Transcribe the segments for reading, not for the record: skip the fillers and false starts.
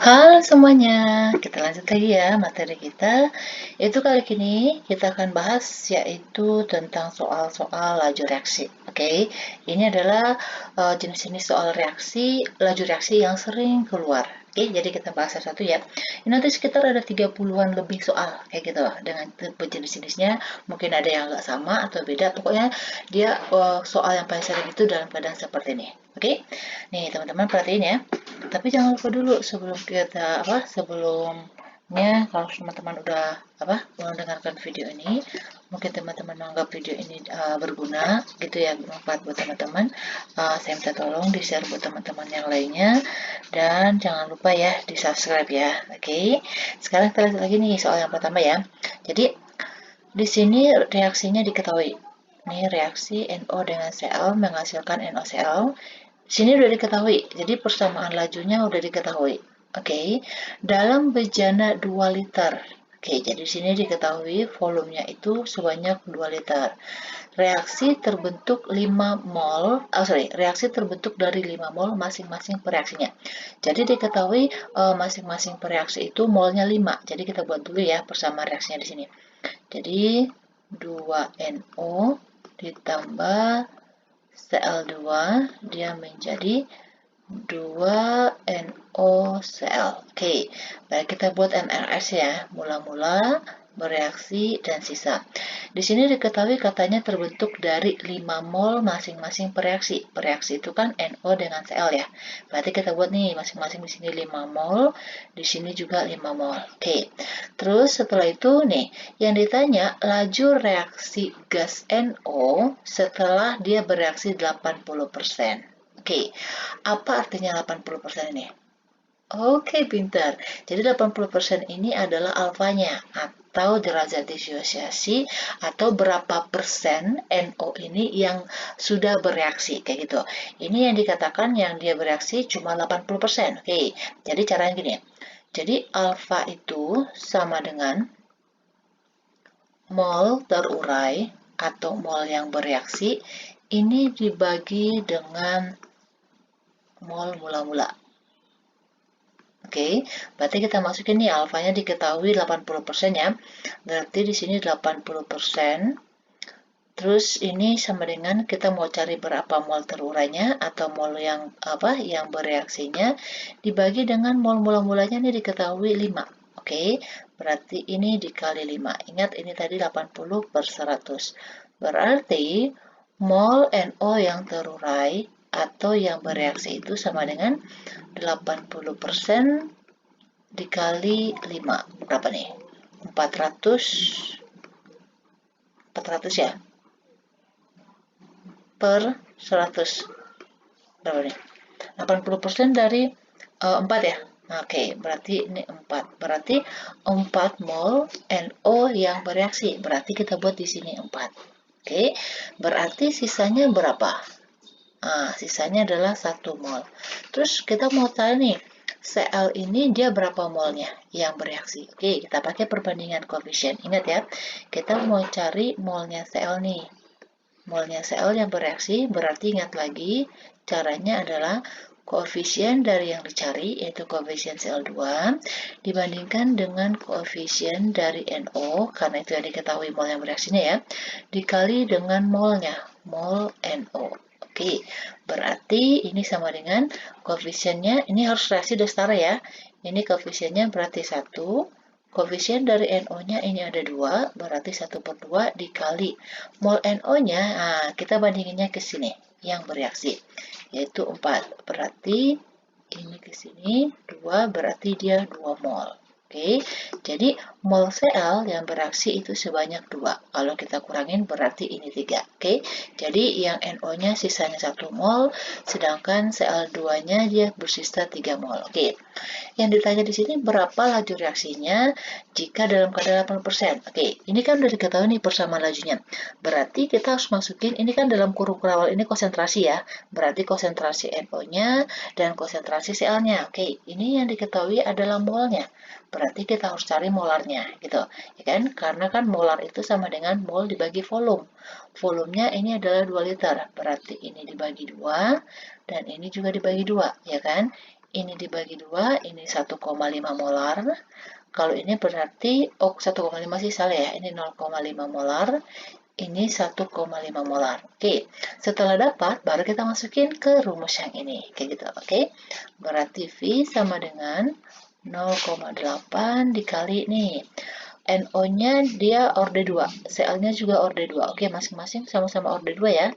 Halo semuanya, kita lanjut lagi ya materi kita. Itu kali ini kita akan bahas yaitu tentang soal-soal laju reaksi. Oke, ini adalah jenis-jenis soal reaksi, laju reaksi yang sering keluar. Oke, jadi kita bahas satu-satu ya. Ini nanti sekitar ada 30-an lebih soal kayak gitu dengan tipe jenis-jenisnya. Mungkin ada yang nggak sama atau beda. Pokoknya dia soal yang paling sering itu dalam keadaan seperti ini. Oke, nih teman-teman perhatiin ya. Tapi jangan lupa dulu sebelumnya kalau teman-teman udah mendengarkan video ini, mungkin teman-teman menganggap video ini berguna gitu ya, bermanfaat buat teman-teman. Saya minta tolong di-share buat teman-teman yang lainnya dan jangan lupa ya di-subscribe ya. Oke. Sekarang kita lihat lagi nih soal yang pertama ya. Jadi di sini reaksinya diketahui. Ini reaksi NO dengan Cl menghasilkan NaCl. Sini udah diketahui, jadi persamaan lajunya udah diketahui. Oke, dalam bejana 2 liter. Oke, jadi sini diketahui volumenya itu sebanyak 2 liter. Reaksi terbentuk 5 mol, reaksi terbentuk dari 5 mol masing-masing per reaksinya. Jadi diketahui masing-masing per reaksi itu molnya 5. Jadi kita buat dulu ya persamaan reaksinya di sini. Jadi 2NO ditambah Cl2 dia menjadi 2NoCl. Oke, baik kita buat MRS ya. Mula-mula, bereaksi, dan sisa. Di sini diketahui katanya terbentuk dari 5 mol masing-masing per reaksi. Per reaksi itu kan NO dengan Cl ya. Berarti kita buat nih masing-masing di sini 5 mol, di sini juga 5 mol. Oke. Terus setelah itu nih, yang ditanya laju reaksi gas NO setelah dia bereaksi 80%. Oke, apa artinya 80% ini? Oke, pintar. Jadi 80% ini adalah alfanya atau derajat disosiasi atau berapa persen NO ini yang sudah bereaksi kayak gitu. Ini yang dikatakan yang dia bereaksi cuma 80%. Oke, jadi caranya gini. Jadi alfa itu sama dengan mol terurai atau mol yang bereaksi ini dibagi dengan mol mula-mula. Oke, berarti kita masukin nih alfanya diketahui 80% ya. Berarti di sini 80%. Terus ini sama dengan kita mau cari berapa mol terurainya atau mol yang bereaksinya dibagi dengan mol mula-mulanya ini diketahui 5. Oke, berarti ini dikali 5. Ingat ini tadi 80/100. Berarti mol NO yang terurai atau yang bereaksi itu sama dengan 80% dikali 5. Berapa nih? 400 ya? Per 100. Berapa nih? 80% dari 4 ya? Oke, berarti ini 4. Berarti 4 mol NO yang bereaksi. Berarti kita buat di sini 4. Oke, berarti sisanya berapa? Sisanya adalah 1 mol. Terus kita mau cari nih, Cl ini dia berapa molnya yang bereaksi? Oke, kita pakai perbandingan koefisien. Ingat ya, kita mau cari molnya Cl nih. Molnya Cl yang bereaksi, berarti ingat lagi, caranya adalah koefisien dari yang dicari, yaitu koefisien Cl2, dibandingkan dengan koefisien dari NO, karena itu yang diketahui mol yang bereaksinya ya, dikali dengan molnya, mol NO. Oke, berarti ini sama dengan koefisiennya, ini harus reaksi udah setara ya. Ini koefisiennya berarti 1, koefisien dari NO-nya ini ada 2, berarti 1/2 dikali mol NO-nya, kita bandinginnya ke sini, yang bereaksi, yaitu 4. Berarti ini ke sini, 2, berarti dia 2 mol. Oke, jadi mol Cl yang bereaksi itu sebanyak 2. Kalau kita kurangin berarti ini 3. Oke, jadi yang NO-nya sisanya 1 mol, sedangkan Cl2-nya dia bersisa 3 mol. Oke, yang ditanya di sini berapa laju reaksinya jika dalam keadaan 80%. Oke, ini kan udah diketahui nih persamaan lajunya. Berarti kita harus masukin, ini kan dalam kurung awal ini konsentrasi ya. Berarti konsentrasi NO-nya dan konsentrasi Cl-nya. Oke, ini yang diketahui adalah molnya. Berarti kita harus cari molarnya gitu. Ya kan? Karena kan molar itu sama dengan mol dibagi volume. Volumenya ini adalah 2 liter. Berarti ini dibagi 2 dan ini juga dibagi 2, ya kan? ini dibagi 2, ini 1,5 molar. Kalau ini berarti, 1,5 sih salah ya, ini 0,5 molar, ini 1,5 molar. Oke, setelah dapat, baru kita masukin ke rumus yang ini. Kayak gitu, oke. Berarti V sama dengan 0,8 dikali nih. NO-nya dia orde 2, Cl-nya juga orde 2. Oke, masing-masing sama-sama orde 2 ya.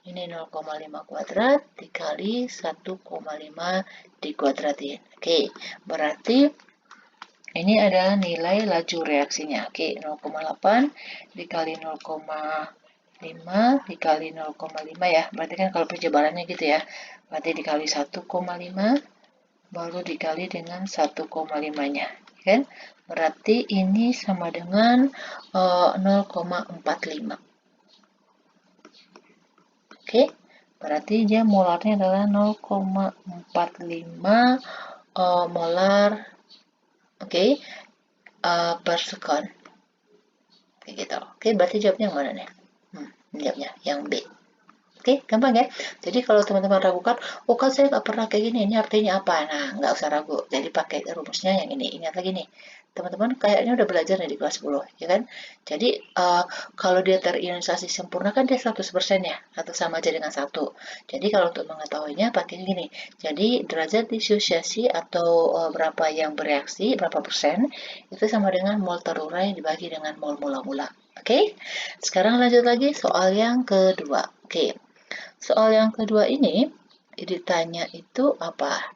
Ini 0,5 kuadrat dikali 1,5 dikuadratin. Oke, berarti ini adalah nilai laju reaksinya. Oke, 0,8 dikali 0,5 dikali 0,5 ya. Berarti kan kalau perjebalannya gitu ya. Berarti dikali 1,5 baru dikali dengan 1,5-nya. Kan? Berarti ini sama dengan 0,45. Oke, berarti dia molarnya adalah 0,45 molar, oke, per sekon. Kayak gitu. Oke, berarti jawabnya yang mana nih? Jawabnya yang B. Oke, gampang ya. Jadi kalau teman-teman ragukan, oh kan saya nggak pernah kayak gini, ini artinya apa? Nah, nggak usah ragu. Jadi pakai rumusnya yang ini. Ingat lagi nih, teman-teman kayaknya udah belajar nih di kelas 10, ya kan? Jadi kalau dia terionisasi sempurna kan dia 100% ya, atau sama aja dengan 1. Jadi kalau untuk mengetahuinya pakai gini. Jadi derajat dissosiasi atau berapa yang bereaksi, berapa persen, itu sama dengan mol terurai dibagi dengan mol mula-mula. Oke, sekarang lanjut lagi soal yang kedua. Oke, soal yang kedua ini ditanya itu apa?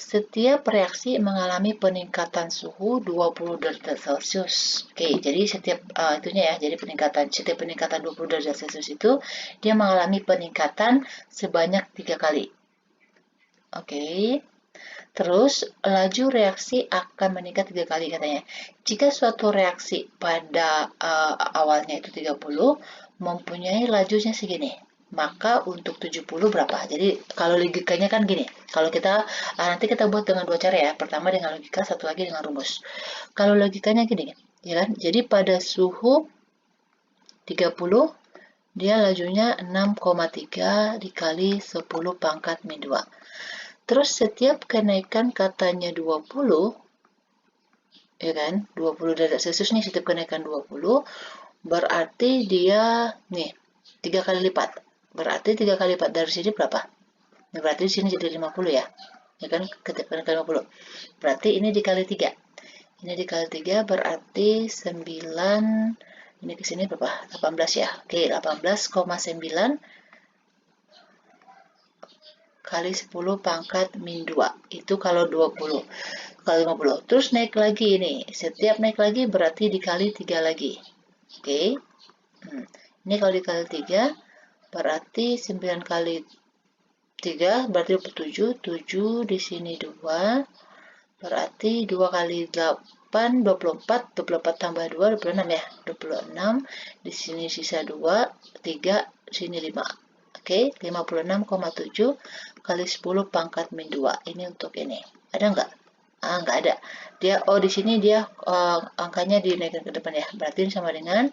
Setiap reaksi mengalami peningkatan suhu 20 derajat Celcius. Oke, jadi setiap itunya ya, jadi setiap peningkatan 20 derajat Celcius itu dia mengalami peningkatan sebanyak 3 kali. Oke. Terus, laju reaksi akan meningkat 3 kali katanya. Jika suatu reaksi pada awalnya itu 30, mempunyai lajunya segini. Maka untuk 70 berapa? Jadi, kalau logikanya kan gini. Kalau kita, nanti kita buat dengan dua cara ya. Pertama dengan logika, satu lagi dengan rumus. Kalau logikanya gini, ya kan? Jadi, pada suhu 30, dia lajunya 6,3 dikali 10 pangkat min 2. Terus setiap kenaikan katanya 20, ya kan, 20 derajat Celcius nih, setiap kenaikan 20, berarti dia, nih, 3 kali lipat. Berarti 3 kali lipat dari sini berapa? Nah, berarti di sini jadi 50 ya. Ya kan, ketika kenaikan 50. Berarti ini dikali 3. Ini dikali 3 berarti 9, ini ke sini berapa? 18 ya. Oke, 18,9 kali 10 pangkat min 2. Itu kalau 20. Kalau 50. Terus naik lagi nih. Setiap naik lagi berarti dikali 3 lagi. Oke. Ini kalau dikali 3 berarti 9 kali 3 berarti 7. 7 di sini 2. Berarti 2 kali 8 24. 24 tambah 2 26 ya. 26. Di sini sisa 2. 3 di sini 5. Oke, 56,7 kali 10 pangkat min 2. Ini untuk ini. Ada nggak? Nggak ada. Dia, di sini dia angkanya dinaikkan ke depan ya. Berarti ini sama dengan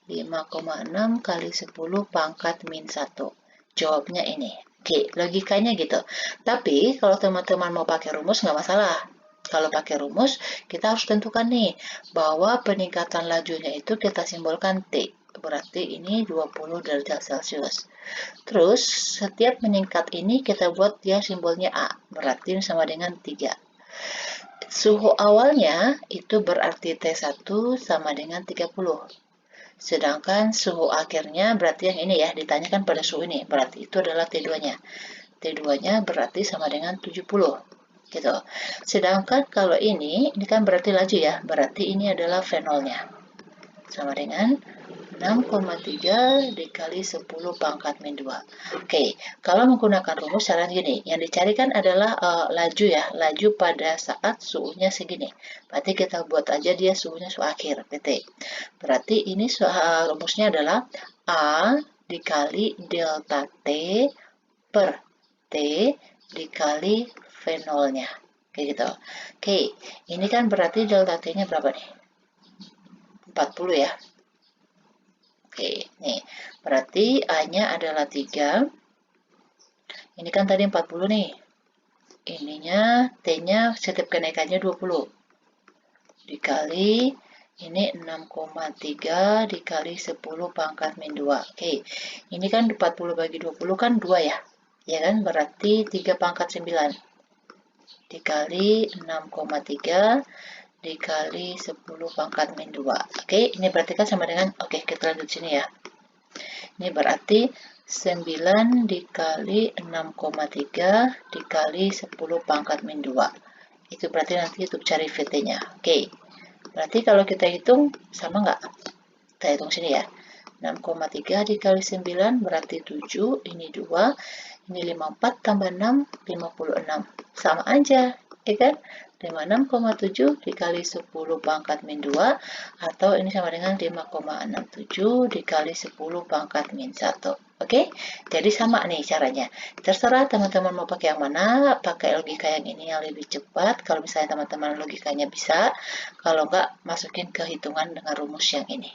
5,6 kali 10 pangkat min 1. Jawabnya ini. Oke, logikanya gitu. Tapi, kalau teman-teman mau pakai rumus, nggak masalah. Kalau pakai rumus, kita harus tentukan nih, bahwa peningkatan lajunya itu kita simbolkan T. Berarti ini 20 derajat Celcius. Terus, setiap meningkat ini kita buat dia simbolnya A. Berarti ini sama dengan 3. Suhu awalnya itu berarti T1 sama dengan 30. Sedangkan suhu akhirnya berarti yang ini ya, ditanyakan pada suhu ini. Berarti itu adalah T2-nya. T2-nya berarti sama dengan 70. Gitu. Sedangkan kalau ini kan berarti laju ya. Berarti ini adalah fenolnya. Sama dengan 6,3 dikali 10 pangkat min 2. Oke, kalau menggunakan rumus caranya gini, yang dicarikan adalah laju ya, laju pada saat suhunya segini. Berarti kita buat aja dia suhunya suhu akhir, PT. Berarti ini rumusnya adalah A dikali delta T per T dikali fenolnya. Kayak gitu. Oke, ini kan berarti delta T-nya berapa nih? 40 ya. Oke, nih. Berarti A-nya adalah 3. Ini kan tadi 40 nih. ininya T-nya setiap kenaikannya 20 dikali ini 6,3 dikali 10 pangkat min 2. Oke, ini kan 40 bagi 20 kan 2 ya. Ya kan, berarti 3 pangkat 9 dikali 6,3 dikali 10 pangkat min 2. Oke, ini berarti kan sama dengan, oke kita lanjut sini ya. Ini berarti 9 dikali 6,3 dikali 10 pangkat min 2. Itu berarti nanti untuk cari VT-nya. Oke, berarti kalau kita hitung sama nggak? Kita hitung sini ya. 6,3 dikali 9 berarti 7, ini 2, ini 54 tambah 6, 56. Sama aja, ya kan? 56,7 dikali 10 pangkat min 2, atau ini sama dengan 5,67 dikali 10 pangkat min 1. Oke, jadi sama nih caranya. Terserah teman-teman mau pakai yang mana, pakai logika yang ini yang lebih cepat. Kalau misalnya teman-teman logikanya bisa, kalau nggak, masukin ke hitungan dengan rumus yang ini.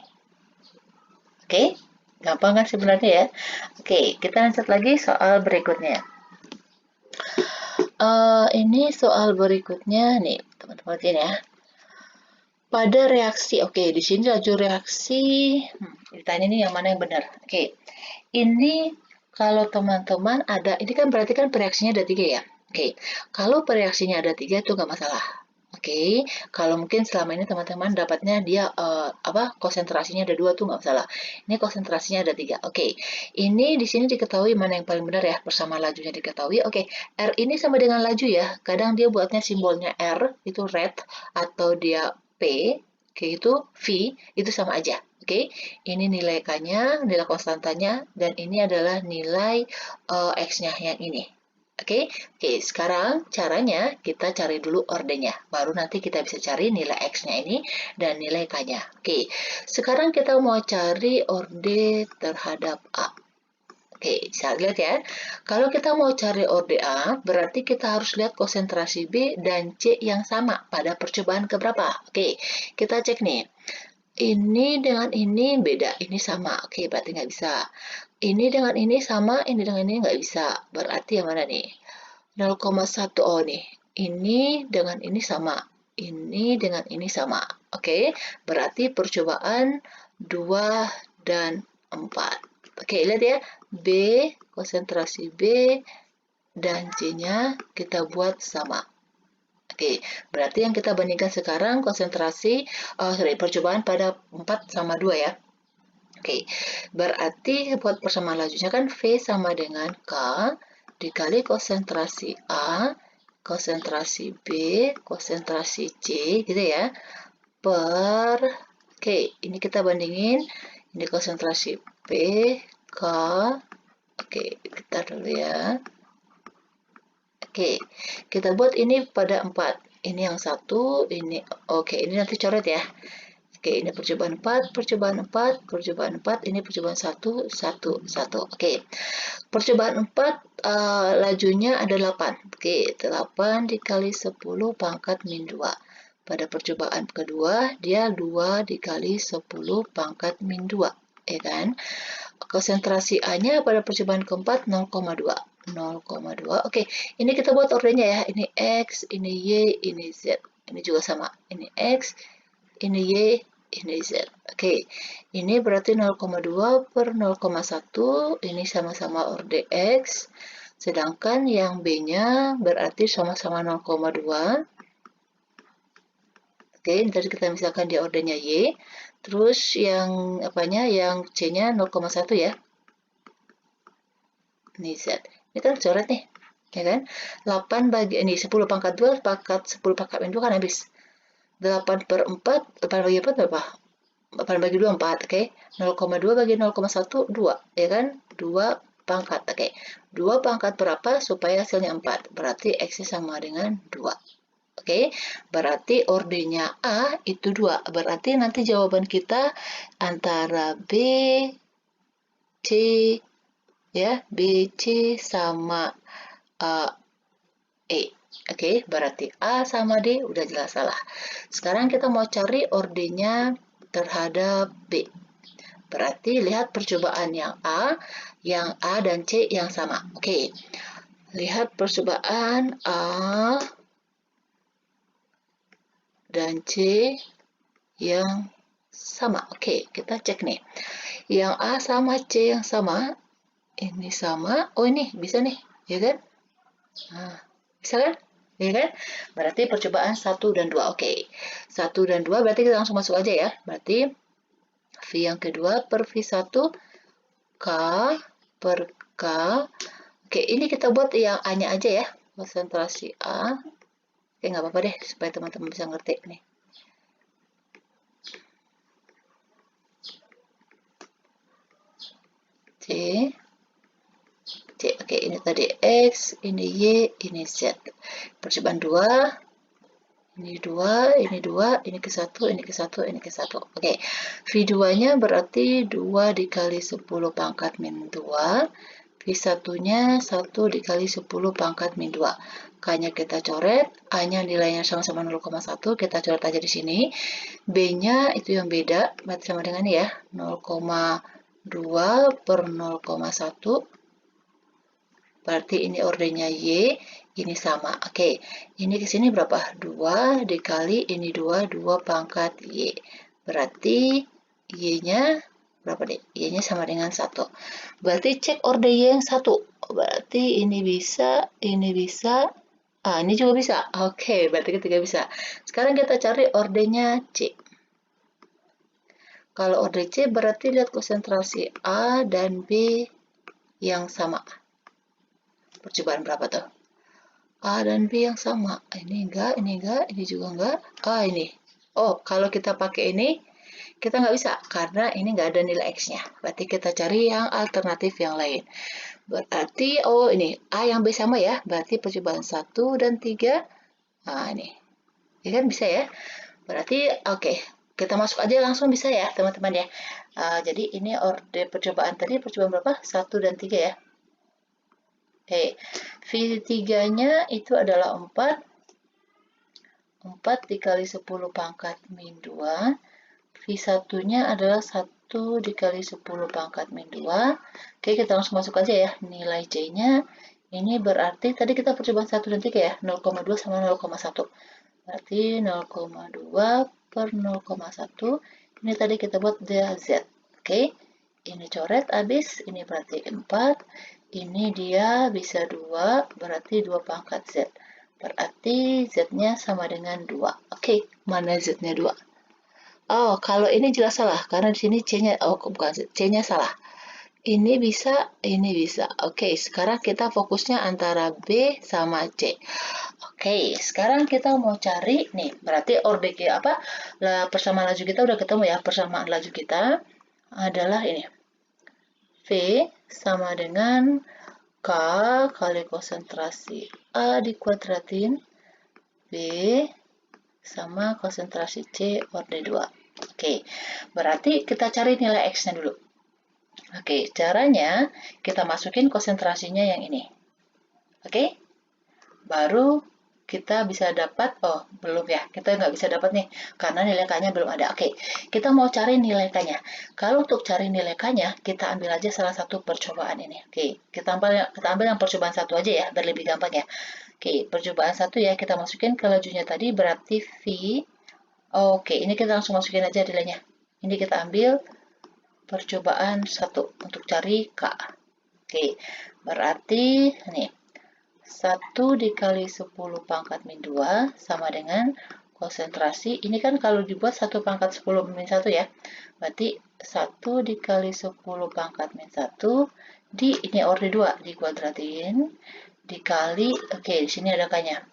Oke, gampang kan sebenarnya ya. Oke, kita lanjut lagi soal berikutnya. Ini soal berikutnya nih, teman-teman lihat ya. Pada reaksi, oke, di sini laju reaksi, ditanya nih yang mana yang benar. Oke, ini kalau teman-teman ada, ini kan berarti kan reaksinya ada 3 ya. Oke, kalau reaksinya ada 3 itu nggak masalah. Oke, kalau mungkin selama ini teman-teman dapatnya dia konsentrasinya ada 2 tuh nggak masalah. Ini konsentrasinya ada 3. Oke, ini di sini diketahui mana yang paling benar ya, bersama lajunya diketahui. Oke, R ini sama dengan laju ya. Kadang dia buatnya simbolnya R itu rate atau dia P kayak gitu, V itu sama aja. Oke, ini nilai K-nya, nilai konstantanya, dan ini adalah nilai X-nya yang ini. Oke, sekarang caranya kita cari dulu ordernya, baru nanti kita bisa cari nilai X-nya ini dan nilai K-nya. Oke, sekarang kita mau cari order terhadap A. Oke, bisa lihat ya. Kalau kita mau cari order A, berarti kita harus lihat konsentrasi B dan C yang sama pada percobaan keberapa. Oke, kita cek nih. Ini dengan ini beda, ini sama. Oke, berarti nggak bisa. Ini dengan ini sama, ini dengan ini nggak bisa. Berarti yang mana nih? 0,1, oh nih. Ini dengan ini sama. Ini dengan ini sama. Oke, berarti percobaan 2 dan 4. Oke, lihat ya. B, konsentrasi B, dan C-nya kita buat sama. Oke, berarti yang kita bandingkan sekarang konsentrasi, percobaan pada 4 sama 2 ya. Oke, berarti buat persamaan lajunya kan V sama dengan K dikali konsentrasi A, konsentrasi B, konsentrasi C, gitu ya, per, oke, ini kita bandingin, ini konsentrasi B, K, oke, kita dulu ya. Oke, kita buat ini pada 4. Ini yang satu, ini, oke, ini nanti coret ya. Oke, ini percobaan 4, percobaan 4, percobaan 4, ini percobaan 1, 1, 1. Oke, percobaan 4, lajunya ada 8. Oke, 8 dikali 10 pangkat min 2. Pada percobaan kedua, dia 2 dikali 10 pangkat min 2. Ya kan? Konsentrasi A-nya pada percobaan keempat 0,2. 0,2. Oke, ini kita buat ordernya ya. Ini X, ini Y, ini Z. Ini juga sama. Ini X, ini Y, ini Z. Oke, ini berarti 0,2 per 0,1. Ini sama-sama order X. Sedangkan yang B-nya berarti sama-sama 0,2. Oke, tadi kita misalkan di ordernya Y. Terus yang apanya? Yang C-nya 0,1 ya. Ini Z. Ini kan coret nih. Ya kan? 8 bagi ini 10 pangkat 2 pangkat 10 pangkat min 2 kan habis. 8 per 4, 8 bagi 4 berapa? 8 bagi 2, 4, oke. 0,2 bagi 0,1, 2, ya kan? 2 pangkat, oke. 2 pangkat berapa supaya hasilnya 4? Berarti X-nya sama dengan 2. Oke, berarti ordernya A itu 2. Berarti nanti jawaban kita antara B, C, ya, B, C sama E. Oke, berarti A sama D udah jelas salah. Sekarang kita mau cari ordernya terhadap B. Berarti lihat percobaan yang A dan C yang sama. Oke, Lihat percobaan A dan C yang sama. Oke, kita cek nih. Yang A sama C yang sama, ini sama. Oh, ini bisa nih, ya kan? Nah, bisa kan? Ya kan? Berarti percobaan 1 dan 2. Oke. 1 dan 2 berarti kita langsung masuk aja ya. Berarti V yang kedua per V1 K per K. Oke, ini kita buat yang A-nya aja ya. Konsentrasi A. Oke, nggak apa-apa deh, supaya teman-teman bisa ngerti nih. C. C. Oke, ini tadi X, ini Y, ini Z. Percobaan 2. Ini 2, ini 2, ini ke 1, ini ke 1, ini ke 1. Oke, V2-nya berarti 2 dikali 10 pangkat min 2. V1-nya 1 dikali 10 pangkat min 2. K-nya kita coret, A-nya nilainya sama-sama 0,1, kita coret aja di sini. B-nya itu yang beda, berarti sama dengan ini ya, 0,2 per 0,1. Berarti ini ordernya Y, ini sama. Oke, ini ke sini berapa? 2 dikali ini 2 pangkat Y. Berarti Y-nya berapa deh? Y-nya sama dengan 1. Berarti cek order Y yang 1. Berarti ini bisa, ini bisa. Ah, ini juga bisa. Oke, berarti ketiga bisa. Sekarang kita cari ordernya C. Kalau order C berarti lihat konsentrasi A dan B yang sama. Percobaan berapa tuh? A dan B yang sama. Ini enggak, ini juga enggak. Ah, ini. Oh, kalau kita pakai ini, kita nggak bisa karena ini nggak ada nilai X-nya. Berarti kita cari yang alternatif yang lain. Berarti, oh ini, A yang B sama ya. Berarti percobaan 1 dan 3. Nah, ini. Ya kan bisa ya. Berarti, oke. Kita masuk aja langsung bisa ya, teman-teman ya. Jadi ini order percobaan tadi, percobaan berapa? 1 dan 3 ya. Oke, V3-nya itu adalah 4. 4 dikali 10 pangkat min 2. V1-nya adalah 1 dikali 10 pangkat min 2. Oke, kita langsung masuk aja ya. Nilai C-nya ini berarti tadi kita percobaan 1 dan 3 ya. 0,2 sama 0,1. Berarti 0,2 per 0,1. Ini tadi kita buat dia Z. Oke, ini coret habis. Ini berarti 4. Ini dia bisa 2, berarti 2 pangkat Z. Berarti Z-nya sama dengan 2. Oke, mana Z-nya 2? Oh, kalau ini jelas salah, karena di sini C-nya, oh bukan, C-nya salah. Ini bisa, ini bisa. Oke, sekarang kita fokusnya antara B sama C. Oke, sekarang kita mau cari, nih, berarti order apa, persamaan laju kita udah ketemu ya, persamaan laju kita adalah ini. V sama dengan K kali konsentrasi A dikuadratin B sama konsentrasi C order 2. Oke, berarti kita cari nilai X-nya dulu. Oke, caranya kita masukin konsentrasinya yang ini. Oke, baru kita bisa dapat, oh belum ya, kita nggak bisa dapat nih, karena nilai K-nya belum ada. Oke, kita mau cari nilai K-nya. Kalau untuk cari nilai K-nya, kita ambil aja salah satu percobaan ini. Oke, kita ambil yang percobaan 1 aja ya, biar lebih gampang ya. Oke, percobaan 1 ya, kita masukin ke lajunya tadi, berarti V. Oke, ini kita langsung masukin aja nilainya. Ini kita ambil percobaan 1 untuk cari K. Oke, berarti nih, 1 dikali 10 pangkat min 2 sama dengan konsentrasi. Ini kan kalau dibuat 1 pangkat 10 min 1 ya. Berarti 1 dikali 10 pangkat min 1 di ini order 2 dikuadratin dikali, oke di sini ada K-nya.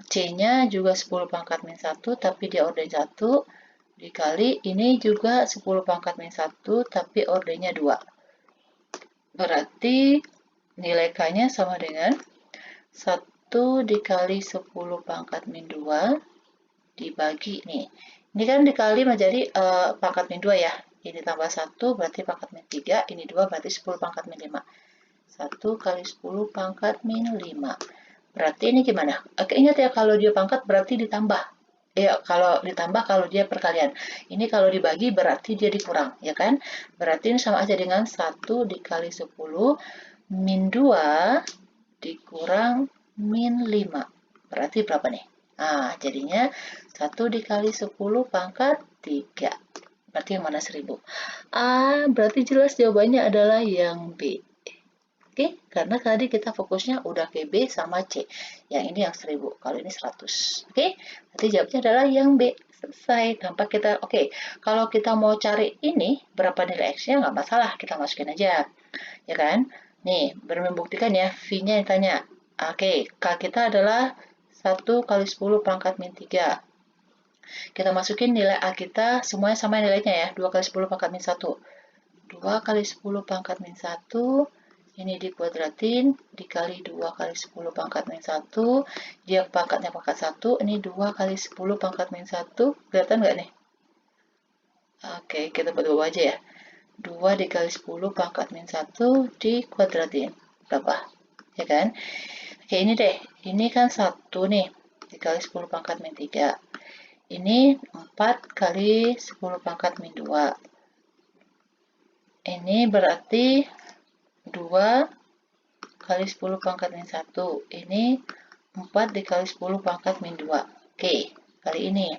C-nya juga 10 pangkat min 1 tapi dia order 1 dikali ini juga 10 pangkat min 1 tapi ordernya 2. Berarti nilai K-nya sama dengan 1 dikali 10 pangkat min 2 dibagi nih. Ini kan dikali menjadi pangkat min 2 ya. Ini tambah 1 berarti pangkat min 3. Ini 2 berarti 10 pangkat min 5. 1 kali 10 pangkat min 5. Berarti ini gimana? Oke, ingat ya kalau dia pangkat berarti ditambah. Ya, kalau ditambah kalau dia perkalian. Ini kalau dibagi berarti dia dikurang, ya kan? Berarti ini sama aja dengan 1 dikali 10 min 2 dikurang min 5. Berarti berapa nih? Nah, jadinya 1 dikali 10 pangkat 3. Berarti yang mana 1000? Berarti jelas jawabannya adalah yang B. Oke, karena tadi kita fokusnya udah ke B sama C. Yang ini yang 1000, kalau ini 100. Oke, berarti jawabnya adalah yang B. Selesai. Tanpa kita, oke, kalau kita mau cari ini, berapa nilai X-nya, nggak masalah, kita masukin aja. Ya kan? Nih, membuktikan ya, V-nya yang tanya. Oke, K kita adalah 1 kali 10 pangkat min 3. Kita masukin nilai A kita, semuanya sama nilainya ya, 2 kali 10 pangkat min 1. 2 kali 10 pangkat min 1, ini dikuadratin, dikali 2 kali 10 pangkat min 1, dia pangkatnya pangkat 1, ini 2 kali 10 pangkat min 1, kelihatan nggak nih? Oke, kita buat bawah aja ya. 2 dikali 10 pangkat min 1 dikuadratin. Berapa? Ya kan? Oke, ini deh. Ini kan 1 nih, dikali 10 pangkat min 3. Ini 4 kali 10 pangkat min 2. Ini berarti 2 kali 10 pangkat min 1. Ini 4 dikali 10 pangkat min 2. Oke, kali ini.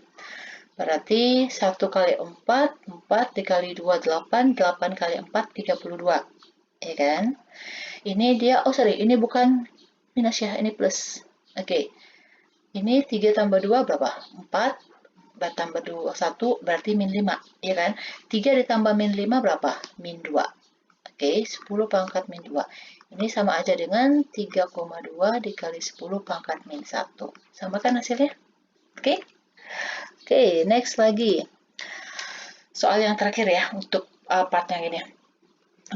Berarti 1 kali 4, 4 dikali 2, 8. 8 kali 4, 32. Ya kan? Ini dia, ini bukan minus ya, ini plus. Oke. Ini 3 tambah 2 berapa? 4. Tambah 2, 1 berarti min 5. Ya kan? 3 ditambah min 5 berapa? Min 2. Oke, 10 pangkat min 2. Ini sama aja dengan 3,2 dikali 10 pangkat min 1. Sama kan hasilnya? Oke? Oke, next lagi. Soal yang terakhir ya, untuk part yang ini.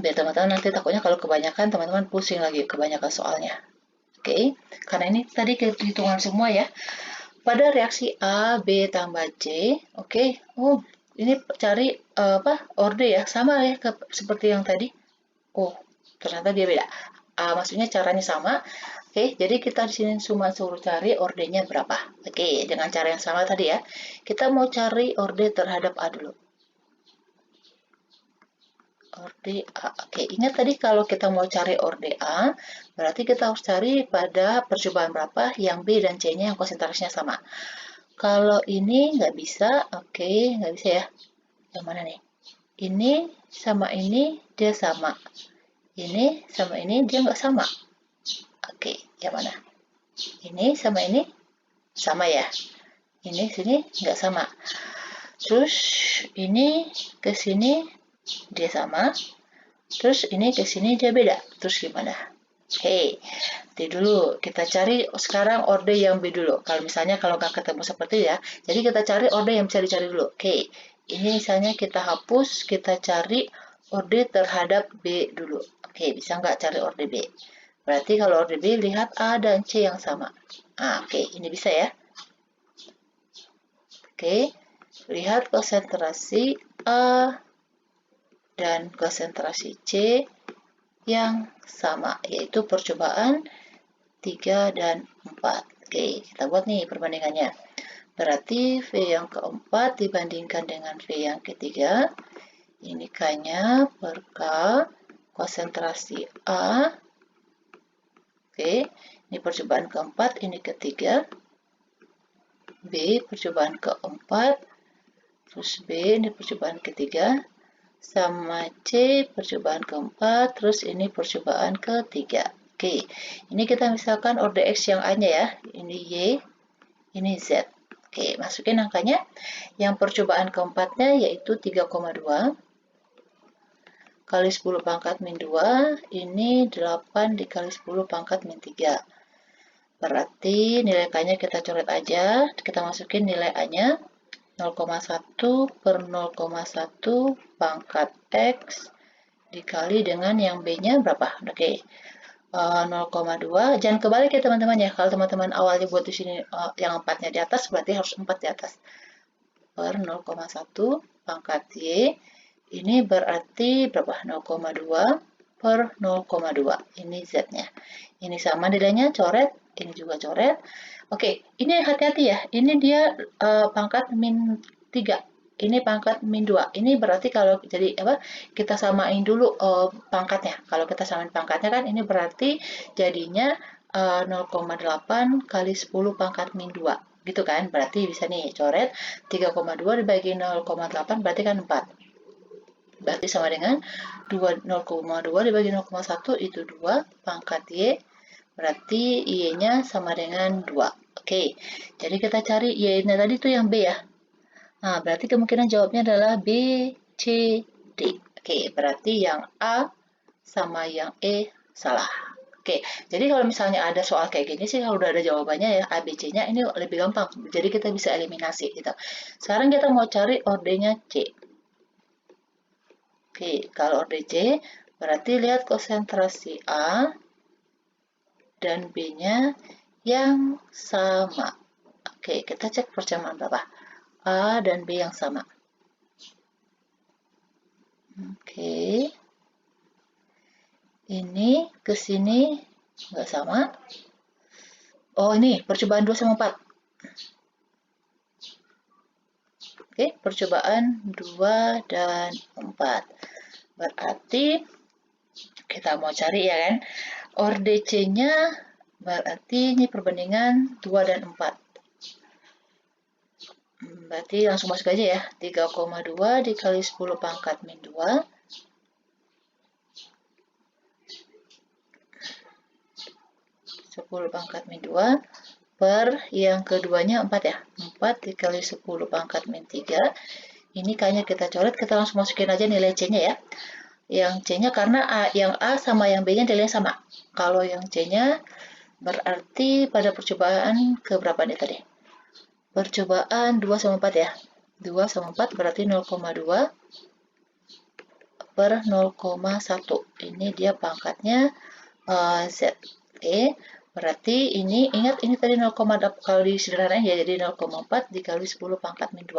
Biar teman-teman nanti takutnya kalau kebanyakan, teman-teman pusing lagi kebanyakan soalnya. Oke, karena ini tadi hitungan semua ya. Pada reaksi A, B tambah C, oke. Oh, ini cari orde ya, sama ya seperti yang tadi. Oh, ternyata dia beda. Maksudnya caranya sama. Oke, jadi kita di sini cuma suruh cari ordenya berapa. Oke, dengan cara yang sama tadi ya. Kita mau cari orde terhadap A dulu. Orde A. Oke, ingat tadi kalau kita mau cari orde A, berarti kita harus cari pada percobaan berapa yang B dan C-nya yang konsentrasinya sama. Kalau ini nggak bisa, oke, nggak bisa ya. Yang mana nih? Ini sama ini dia sama. Ini sama ini dia nggak sama. Oke, yang mana? Ini sama ini sama ya. Ini sini nggak sama. Terus ini ke sini dia sama. Terus ini ke sini dia beda. Terus gimana? Oke, nanti dulu kita cari sekarang orde yang B dulu. Kalau misalnya kalau nggak ketemu seperti ya, jadi kita cari orde yang bisa dicari dulu. Oke, ini misalnya kita hapus, kita cari orde terhadap B dulu. Oke, bisa nggak cari orde B? Berarti kalau orde B, lihat A dan C yang sama. Oke, ini bisa ya. Oke, lihat konsentrasi A dan konsentrasi C yang sama, yaitu percobaan 3 dan 4. Oke, kita buat nih perbandingannya. Berarti V yang keempat dibandingkan dengan V yang ketiga. Ini K-nya per K, konsentrasi A. Oke, ini percobaan keempat, ini ketiga. B, percobaan keempat. Terus B, ini percobaan ketiga. Sama C, percobaan keempat. Terus ini percobaan ketiga. Oke, ini kita misalkan orde X yang A-nya ya. Ini Y, ini Z. Oke, masukin angkanya. Yang percobaan keempatnya yaitu 3,2 kali 10 pangkat min 2, ini 8 dikali 10 pangkat min 3. Berarti nilai K-nya kita coret aja, kita masukin nilai A-nya 0,1 per 0,1 pangkat X dikali dengan yang B-nya berapa? Oke, 0,2. Jangan kebalik ya teman-teman ya. Kalau teman-teman awalnya buat di sini yang 4-nya di atas, berarti harus 4 di atas. Per 0,1 pangkat Y. Ini berarti berapa? 0,2 per 0,2. Ini Z-nya. Ini sama nilainya, coret. Ini juga coret. Oke, ini hati-hati ya. Ini dia pangkat min 3. Ini pangkat min 2. Ini berarti kalau jadi apa? Kita samain dulu pangkatnya. Kalau kita samain pangkatnya kan ini berarti jadinya 0,8 kali 10 pangkat min 2. Gitu kan? Berarti bisa nih coret 3,2 dibagi 0,8 berarti kan 4. Berarti sama dengan 0,2 dibagi 0,1 itu 2 pangkat Y. Berarti Y-nya sama dengan 2. Oke, jadi kita cari Y-nya tadi tuh yang B ya. Nah, berarti kemungkinan jawabnya adalah B, C, D. Oke, berarti yang A sama yang E salah. Oke, jadi kalau misalnya ada soal kayak gini sih, kalau udah ada jawabannya ya, A, B, C-nya ini lebih gampang. Jadi kita bisa eliminasi gitu. Sekarang kita mau cari ordernya C. Oke, kalau order C, berarti lihat konsentrasi A dan B-nya yang sama. Oke, kita cek persamaan berapa. A dan B yang sama. Oke. Ini ke sini nggak sama. Oh, ini percobaan 2 sama 4. Oke, percobaan 2 dan 4. Berarti kita mau cari ya kan. Orde C-nya berarti ini perbandingan 2 dan 4. Berarti langsung masuk aja ya. 3,2 dikali 10 pangkat min 2. 10 pangkat min 2 per yang keduanya 4 ya. 4 dikali 10 pangkat min 3. Ini kayaknya kita coret, kita langsung masukin aja nilai C-nya ya. Yang C-nya karena yang A sama yang B-nya nilainya sama. Kalau yang C-nya berarti pada percobaan ke berapa nih tadi? Percobaan 2 sama 4 ya. 2 sama 4 berarti 0,2 per 0,1. Ini dia pangkatnya Z. Oke, berarti ini, ingat ini tadi 0, kali sederhananya ya, jadi 0,4 dikali 10 pangkat min 2.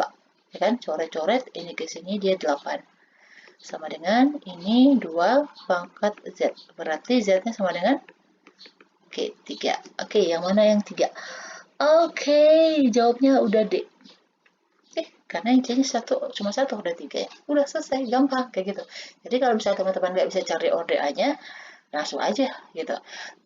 Ya kan, coret-coret, ini ke sini dia 8. Sama dengan ini 2 pangkat Z. Berarti Z-nya sama dengan, oke, 3. Oke, yang mana yang 3? Oke, jawabnya udah D. Karena yang C-nya cuma satu, udah 3 ya. Udah selesai, gampang, kayak gitu. Jadi kalau misalnya teman-teman nggak bisa cari order A-nya, langsung aja gitu.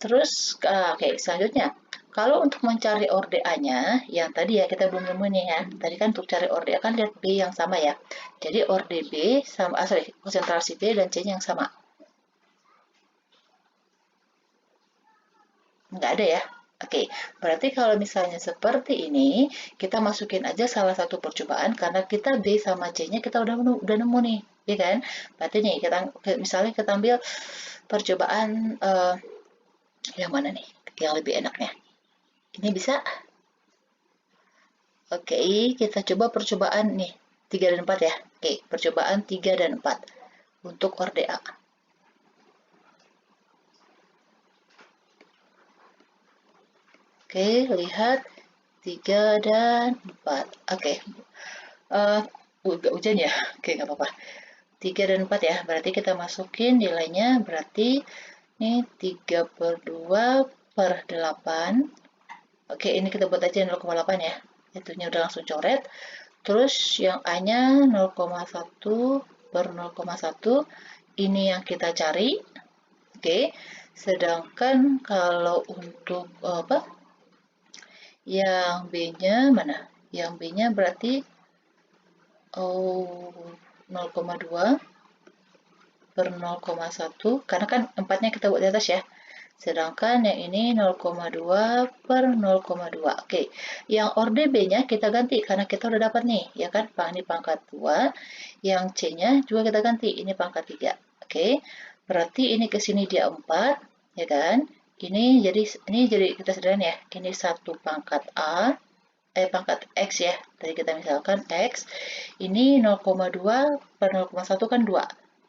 Terus oke, selanjutnya kalau untuk mencari orde A-nya yang tadi ya kita belum nemu nih ya. Tadi kan untuk cari orde A kan lihat B yang sama ya. Jadi orde B sama konsentrasi B dan C-nya yang sama. Nggak ada ya. Oke, berarti kalau misalnya seperti ini, kita masukin aja salah satu percobaan karena kita B sama C-nya kita udah nemu nih, ya kan? Berarti nih kita misalnya kita ambil percobaan yang mana nih? Yang lebih enaknya. Ini bisa? Oke, kita coba percobaan nih. 3 dan 4 ya. Oke, percobaan 3 dan 4 untuk orde A. Oke, lihat 3 dan 4. Oke. Hujan ya? Oke, nggak apa-apa. 3 dan 4 ya. Berarti kita masukin nilainya. Berarti ini 3 per 2 per 8. Oke, ini kita buat aja 0,8 ya. Itunya udah langsung coret. Terus yang A-nya 0,1 per 0,1. Ini yang kita cari. Oke. Sedangkan kalau untuk apa? Yang B-nya mana? Yang B-nya berarti 0,2 per 0,1 karena kan 4-nya kita buat di atas ya. Sedangkan yang ini 0,2 per 0,2. Oke, yang orde B-nya kita ganti karena kita udah dapat nih, ya kan? Ini pangkat 2, yang C-nya juga kita ganti, ini pangkat 3. Oke, berarti ini ke sini dia 4, ya kan? Ini jadi kita sederhana ya. Ini 1 pangkat A, pangkat X ya. Tadi kita misalkan X. Ini 0,2 per 0,1 kan 2.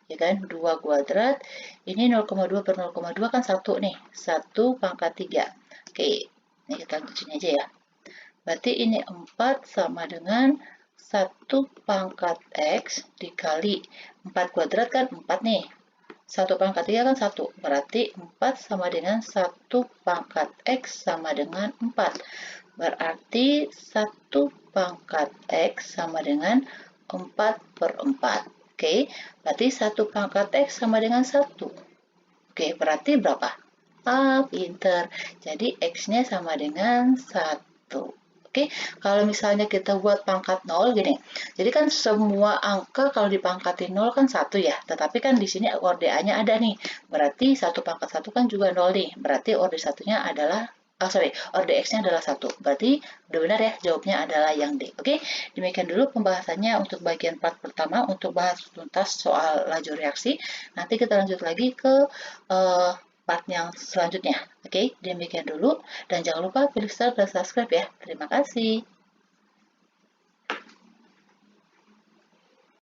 Ya kan? 2 kuadrat. Ini 0,2 per 0,2 kan 1 nih. 1 pangkat 3. Oke. Ini kita untuk sini aja ya. Berarti ini 4 sama dengan 1 pangkat X dikali 4 kuadrat kan 4 nih. 1 pangkat 3 kan 1. Berarti 4 sama dengan 1 pangkat X sama dengan 4. Berarti 1 pangkat X sama dengan 4 per 4. Oke, berarti 1 pangkat X sama dengan 1. Oke, berarti berapa? Ah, pinter. Jadi X-nya sama dengan 1. Oke, kalau misalnya kita buat pangkat 0 gini. Jadi kan semua angka kalau dipangkatin 0 kan 1 ya. Tetapi kan di sini orde A-nya ada nih. Berarti 1 pangkat 1 kan juga 0 nih. Berarti orde satunya adalah orde X-nya adalah 1. Berarti udah benar ya, jawabnya adalah yang D. Oke, demikian dulu pembahasannya untuk bagian part pertama untuk bahas tuntas soal laju reaksi. Nanti kita lanjut lagi ke eh, part yang selanjutnya. Oke, demikian dulu dan jangan lupa pilih share dan subscribe ya. Terima kasih.